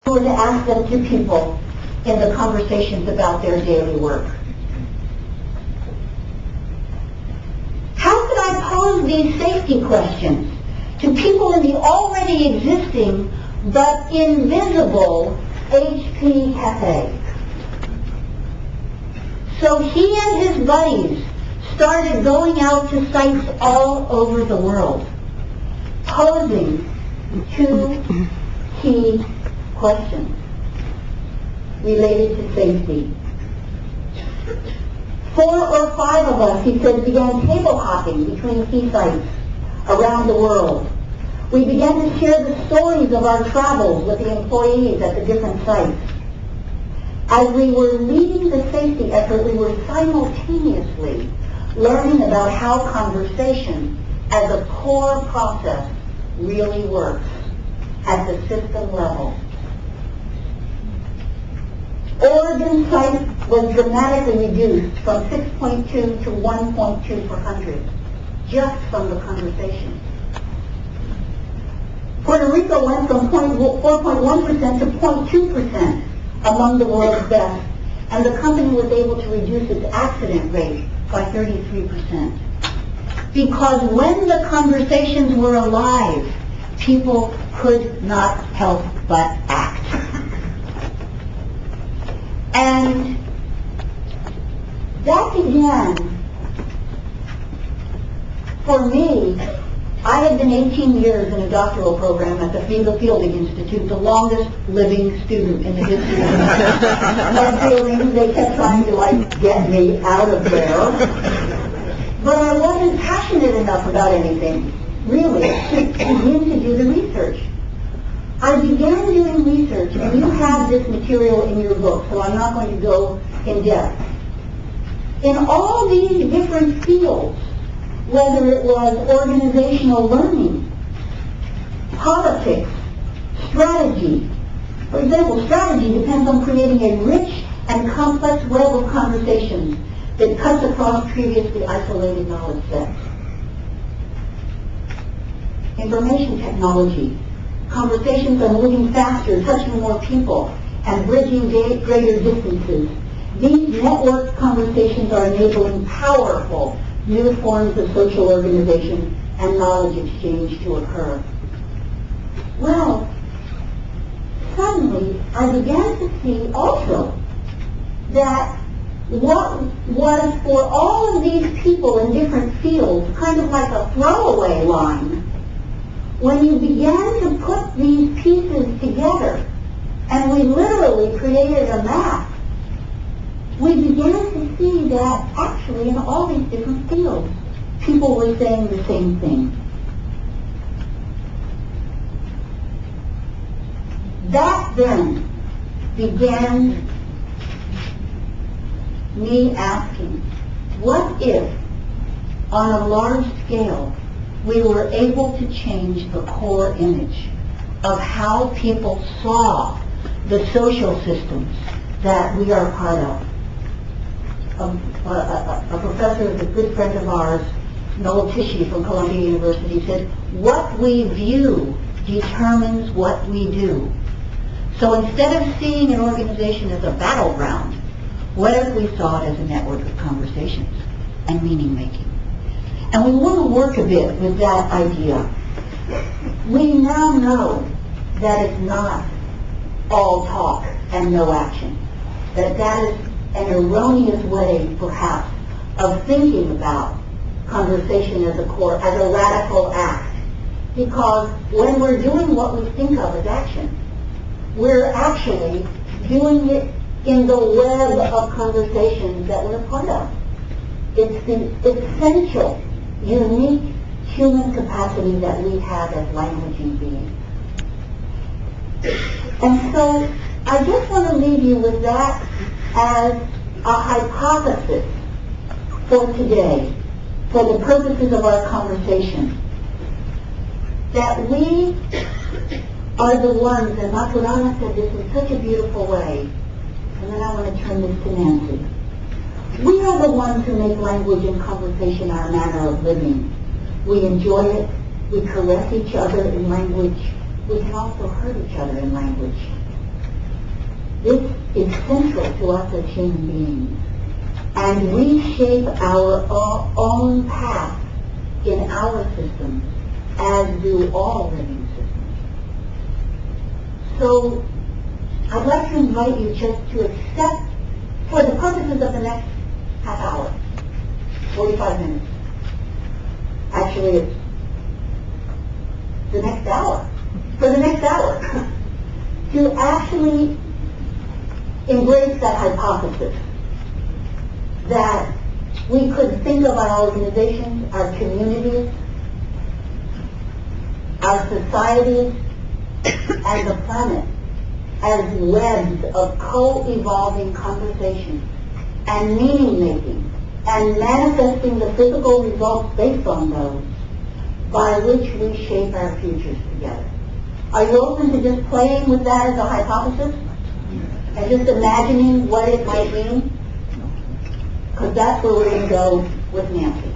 were to ask them to people in the conversations about their daily work. How could I pose these safety questions to people in the already existing but invisible HP Cafe? So he and his buddies started going out to sites all over the world, posing two key questions related to safety. 4 or 5 of us, he said, began table hopping between key sites around the world. We began to share the stories of our travels with the employees at the different sites. As we were leading the safety effort, we were simultaneously learning about how conversation as a core process really works at the system level. Oregon site was dramatically reduced from 6.2 to 1.2 per 100, just from the conversation. Puerto Rico went from 4.1% to 0.2% among the world's best, and the company was able to reduce its accident rate by 33%. Because when the conversations were alive, people could not help but act. And that began, for me, I had been 18 years in a doctoral program at the Fielding Institute, the longest living student in the history of fielding. They kept trying to, get me out of there. But I wasn't passionate enough about anything, really, to begin to do the research. I began doing research, and you have this material in your book, so I'm not going to go in depth. In all these different fields, whether it was organizational learning, politics, strategy. For example, strategy depends on creating a rich and complex web of conversations that cuts across previously isolated knowledge sets. Information technology. Conversations are moving faster, touching more people, and bridging greater distances. These networked conversations are enabling powerful new forms of social organization and knowledge exchange to occur. Well, suddenly I began to see also that what was for all of these people in different fields kind of like a throwaway line, when you began to put these pieces together, and we literally created a map, we began to see that actually in all these different fields, people were saying the same thing. That then began me asking, what if, on a large scale, we were able to change the core image of how people saw the social systems that we are part of? A professor, a good friend of ours, Noel Tishy from Columbia University, said, what we view determines what we do. So instead of seeing an organization as a battleground, what if we saw it as a network of conversations and meaning making? And we want to work a bit with that idea. We now know that it's not all talk and no action. That is an erroneous way, perhaps, of thinking about conversation as a core, as a radical act. Because when we're doing what we think of as action, we're actually doing it in the web of conversations that we're part of. It's the essential, unique human capacity that we have as languaging beings. And so I just want to leave you with that as a hypothesis for today, for the purposes of our conversation, that we are the ones, and Margulies said this in such a beautiful way, and then I want to turn this to Nancy. We are the ones who make language and conversation our manner of living. We enjoy it, we caress each other in language, we can also hurt each other in language. This is central to us as human beings. And we shape our own path in our system, as do all living systems. So, I'd like to invite you just to accept, for the purposes of the next half hour, 45 minutes. Actually, it's the next hour. For the next hour. To actually embrace that hypothesis that we could think of our organizations, our communities, our societies, and the planet as webs of co-evolving conversations and meaning-making and manifesting the physical results based on those by which we shape our futures together. Are you open to just playing with that as a hypothesis? And just imagining what it might mean? Because that's where we're going to go with Nancy.